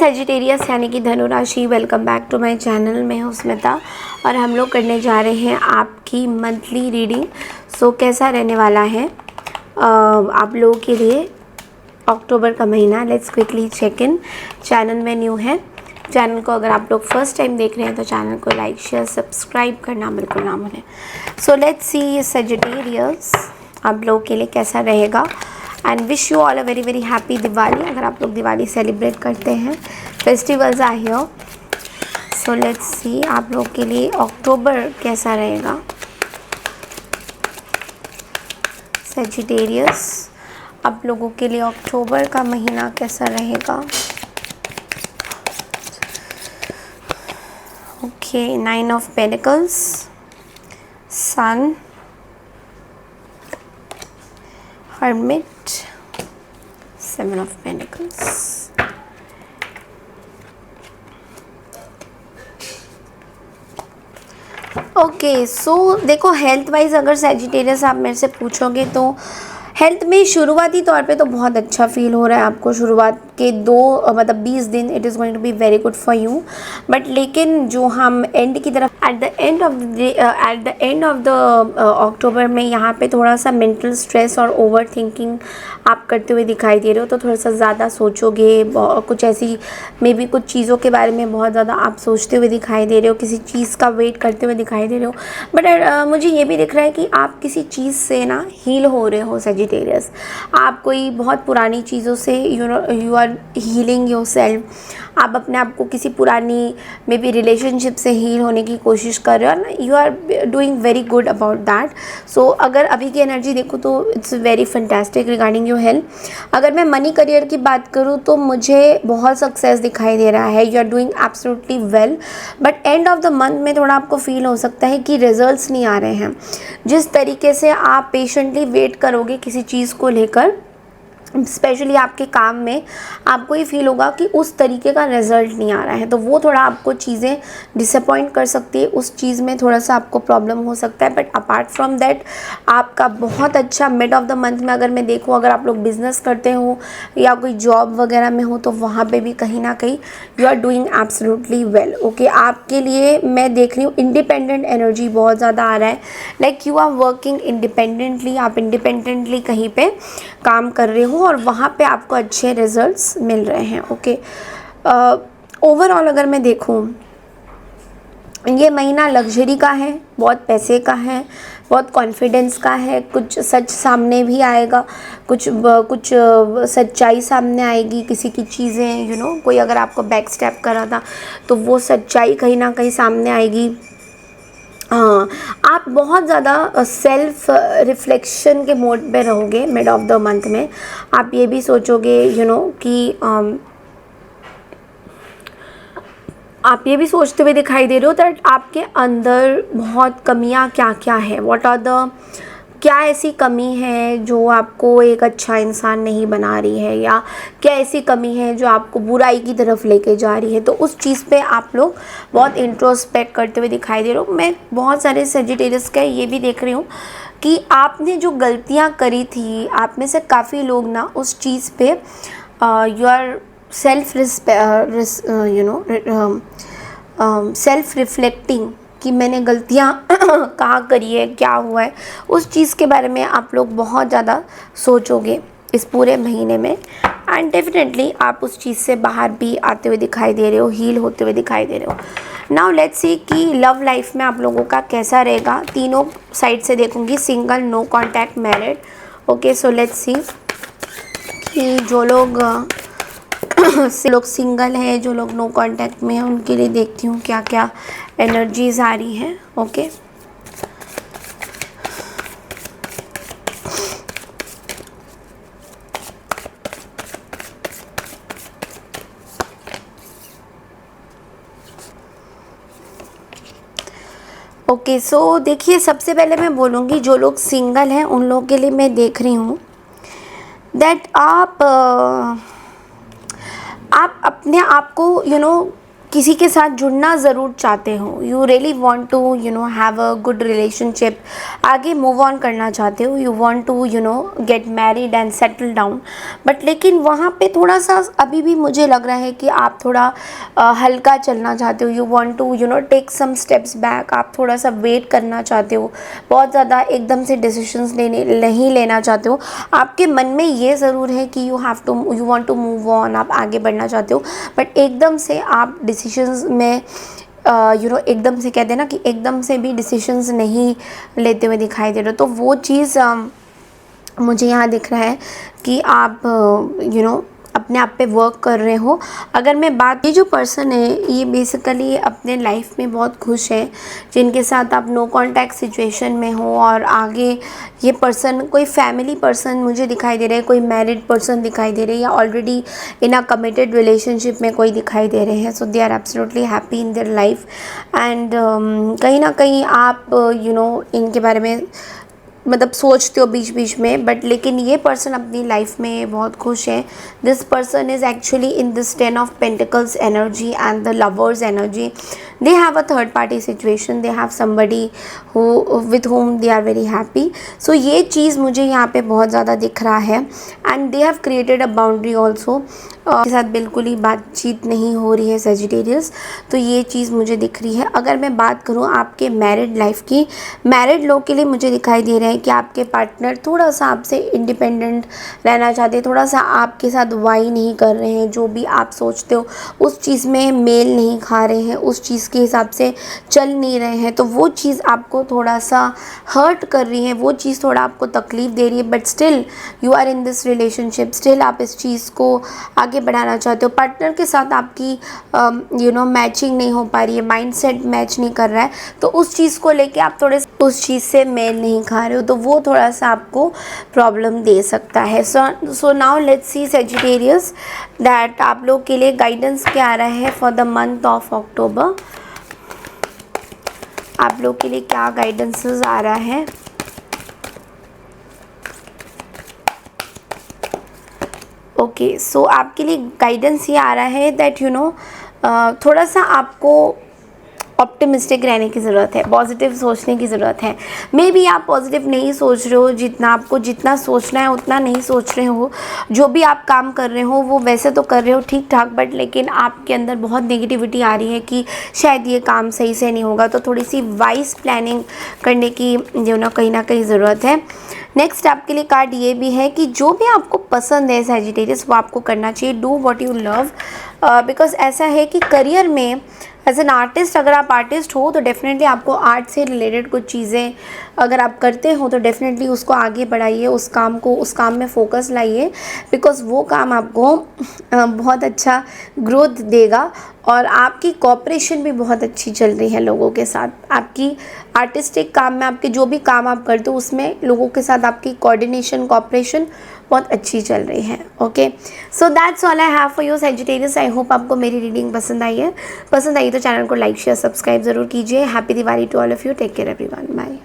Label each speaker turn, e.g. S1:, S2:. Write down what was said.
S1: Sagittarius यानी कि धनु राशि, welcome back to my channel. मैं हूँ स्मिता और हम लोग करने जा रहे हैं आपकी मंथली रीडिंग। सो कैसा रहने वाला है आप लोगों के लिए अक्टूबर का महीना। Let's quickly check in. Channel में न्यू है, चैनल को अगर आप लोग फर्स्ट टाइम देख रहे हैं तो चैनल को लाइक शेयर सब्सक्राइब करना बिल्कुल ना भूलें। सो लेट्स सी सजिटेरियस आप लोगों के लिए कैसा रहेगा and wish you all a very very happy Diwali. अगर आप लोग दिवाली सेलिब्रेट करते हैं, festivals are here. So let's see आप लोग के लिए अक्टूबर कैसा रहेगा। सजिटेरियस आप लोगों के लिए अक्टूबर का महीना कैसा रहेगा। Okay, 9 of pentacles, sun, hermit, 7 of Pentacles। Okay so देखो, हेल्थ वाइज अगर सैजिटेरियस आप मेरे से पूछोगे तो हेल्थ में शुरुआती तौर पे तो बहुत अच्छा फील हो रहा है आपको। शुरुआत के 20 दिन it is going to be very good for you. But लेकिन जो हम एंड की तरफ at the end of the October में यहाँ पे थोड़ा सा मेंटल स्ट्रेस और ओवर थिंकिंग आप करते हुए दिखाई दे रहे हो। तो थोड़ा सा ज़्यादा सोचोगे, कुछ ऐसी मे बी कुछ चीज़ों के बारे में बहुत ज़्यादा आप सोचते हुए दिखाई दे रहे हो, किसी चीज़ का वेट करते हुए दिखाई दे रहे हो। बट मुझे ये भी दिख रहा है कि आप किसी चीज़ से ना हील हो रहे हो सजिटेरियस। आप कोई बहुत पुरानी चीज़ों से you are healing your yourself अपने आप को किसी पुरानी मे बी रिलेशनशिप से हील होने की कोशिश कर रहे हो ना। You are doing very good about that. So अगर अभी की एनर्जी देखूँ तो it's very fantastic regarding your health. अगर मैं मनी करियर की बात करूँ तो मुझे बहुत सक्सेस दिखाई दे रहा है। You are doing absolutely well. But end of the month में थोड़ा आपको फील हो सकता है कि रिजल्ट्स नहीं आ रहे हैं। जिस तरीके से आप पेशेंटली वेट करोगे किसी चीज़ को लेकर, स्पेशली आपके काम में, आपको ये फील होगा कि उस तरीके का रिजल्ट नहीं आ रहा है। तो वो थोड़ा आपको चीज़ें डिसअपॉइंट कर सकती है, उस चीज़ में थोड़ा सा आपको प्रॉब्लम हो सकता है। बट अपार्ट फ्रॉम दैट आपका बहुत अच्छा मिड ऑफ द मंथ में अगर मैं देखूँ, अगर आप लोग बिजनेस करते हो या कोई जॉब वगैरह में हो तो वहाँ पे भी कहीं ना कहीं you are doing absolutely well. Okay, आपके लिए मैं देख रही हूँ इंडिपेंडेंट एनर्जी बहुत ज़्यादा आ रहा है। Like you are working independently, आप इंडिपेंडेंटली कहीं पे काम कर रहे हो और वहाँ पे आपको अच्छे रिजल्ट्स मिल रहे हैं। ओके, ओवरऑल अगर मैं देखूँ, ये महीना लग्जरी का है, बहुत पैसे का है, बहुत कॉन्फिडेंस का है। कुछ सच सामने भी आएगा, कुछ सच्चाई सामने आएगी। किसी की चीज़ें कोई अगर आपको बैक स्टेप करा था तो वो सच्चाई कहीं ना कहीं सामने आएगी। हाँ, आप बहुत ज़्यादा सेल्फ रिफ्लेक्शन के मोड पे रहोगे मिड ऑफ द मंथ में। आप ये भी सोचोगे कि आप ये भी सोचते हुए दिखाई दे रहे हो दैट आपके अंदर बहुत कमियां क्या क्या है। व्हाट आर द, क्या ऐसी कमी है जो आपको एक अच्छा इंसान नहीं बना रही है, या क्या ऐसी कमी है जो आपको बुराई की तरफ लेके जा रही है। तो उस चीज़ पे आप लोग बहुत इंट्रोस्पेक्ट करते हुए दिखाई दे रहे हो। मैं बहुत सारे सजिटेरियस का ये भी देख रही हूँ कि आपने जो गलतियाँ करी थी, आप में से काफ़ी लोग ना उस चीज़ पे यू आर सेल्फ रिफ्लेक्टिंग कि मैंने गलतियाँ कहाँ करी है, क्या हुआ है। उस चीज़ के बारे में आप लोग बहुत ज़्यादा सोचोगे इस पूरे महीने में। एंड डेफिनेटली आप उस चीज़ से बाहर भी आते हुए दिखाई दे रहे हो, हील होते हुए दिखाई दे रहे हो। नाउ लेट्स सी कि लव लाइफ में आप लोगों का कैसा रहेगा। तीनों साइड से देखूंगी, single, no contact, married. Okay, so let's see कि जो लोग सिंगल हैं, जो लोग नो कांटेक्ट में हैं, उनके लिए देखती हूँ क्या क्या एनर्जीज आ रही हैं। ओके, ओके सो देखिए, सबसे पहले मैं बोलूँगी जो लोग सिंगल हैं उन लोगों के लिए मैं देख रही हूँ दैट आप अपने आप को किसी के साथ जुड़ना ज़रूर चाहते हो, you really want to have a good relationship, आगे मूव ऑन करना चाहते हो, you want to get married and settle down, but लेकिन वहाँ पे थोड़ा सा अभी भी मुझे लग रहा है कि आप थोड़ा हल्का चलना चाहते हो, you want to take some steps back, आप थोड़ा सा वेट करना चाहते हो, बहुत ज़्यादा एकदम से डिसीजंस नहीं लेना चाहते हो। आपके मन में ये ज़रूर है कि you want to move on, आप आगे बढ़ना चाहते हो, बट एकदम से आप डिसीजंस में एकदम से कहते हैं ना कि एकदम से भी डिसीजंस नहीं लेते हुए दिखाई दे रहे हो। तो वो चीज़ मुझे यहाँ दिख रहा है कि आप अपने आप पे वर्क कर रहे हो। अगर मैं बात, ये जो पर्सन है ये बेसिकली अपने लाइफ में बहुत खुश है, जिनके साथ आप नो कॉन्टैक्ट सिचुएशन में हो, और आगे ये पर्सन कोई फैमिली पर्सन मुझे दिखाई दे रहा है, कोई मैरिड पर्सन दिखाई दे रहे हैं, या already in a committed relationship में कोई दिखाई दे रहे हैं। So they are absolutely happy in their life, and कहीं ना कहीं आप इनके बारे में मतलब सोचते हो बीच बीच में, बट लेकिन ये पर्सन अपनी लाइफ में बहुत खुश है। This person is actually in this 10 of pentacles energy and the lovers energy. They have a third party situation, they have somebody who with whom they are very happy. So ये चीज़ मुझे यहाँ पे बहुत ज़्यादा दिख रहा है, and they have created a boundary also, के साथ बिल्कुल ही बातचीत नहीं हो रही है सेजिटेरियस, तो ये चीज़ मुझे दिख रही है। अगर मैं बात करूँ आपके मैरिड लाइफ की, मैरिड लोग के लिए मुझे दिखाई दे रहा है कि आपके पार्टनर थोड़ा सा आपसे इंडिपेंडेंट रहना चाहते हैं, थोड़ा सा आपके साथ वाई नहीं कर रहे हैं, जो भी आप सोचते हो उस चीज़ में मेल नहीं खा रहे हैं, उस चीज़ के हिसाब से चल नहीं रहे हैं, तो वो चीज़ आपको थोड़ा सा हर्ट कर रही है, वो चीज़ थोड़ा आपको तकलीफ़ दे रही है, but still you are in this relationship, still आप इस चीज़ को आगे बढ़ाना चाहते हो। पार्टनर के साथ आपकी मैचिंग नहीं हो पा रही है, माइंडसेट मैच नहीं कर रहा है, तो उस चीज़ को लेके आप थोड़े उस चीज़ से मेल नहीं खा रहे हो, तो वो थोड़ा सा आपको प्रॉब्लम दे सकता है। So now let's see Sagittarius that आप लोग के लिए गाइडेंस क्या आ रहा है for the month of October. आप लोग के लिए क्या गाइडेंसेस आ रहा है। ओके, सो आपके लिए गाइडेंस ये आ रहा है दैट थोड़ा सा आपको ऑप्टिमिस्टिक रहने की ज़रूरत है, पॉजिटिव सोचने की ज़रूरत है। मे बी आप पॉजिटिव नहीं सोच रहे हो, आपको जितना सोचना है उतना नहीं सोच रहे हो, जो भी आप काम कर रहे हो वो वैसे तो कर रहे हो ठीक ठाक, बट लेकिन आपके अंदर बहुत नेगेटिविटी आ रही है कि शायद ये काम सही से नहीं होगा, तो थोड़ी सी वाइज प्लानिंग करने की कहीं ना कहीं ज़रूरत है। नेक्स्ट आपके लिए कार्ड ये भी है कि जो भी आपको पसंद है सेजिटेरियस, वो आपको करना चाहिए। Do what you love, because ऐसा है कि करियर में एज एन आर्टिस्ट, अगर आप आर्टिस्ट हो तो डेफिनेटली आपको आर्ट से रिलेटेड कुछ चीज़ें अगर आप करते हो तो डेफिनेटली उसको आगे बढ़ाइए, उस काम में फोकस लाइए, बिकॉज वो काम आपको बहुत अच्छा ग्रोथ देगा, और आपकी कोऑपरेशन भी बहुत अच्छी चल रही है लोगों के साथ। आपकी आर्टिस्टिक काम में, आपके जो भी काम आप करते हो उसमें लोगों के साथ आपकी कोऑर्डिनेशन, कोऑपरेशन बहुत अच्छी चल रही है। Okay, so that's all I have for you Sagittarius. I hope आपको मेरी रीडिंग पसंद आई है। पसंद आई तो चैनल को लाइक शेयर सब्सक्राइब ज़रूर कीजिए। Happy Diwali to all of you. Take care everyone, bye.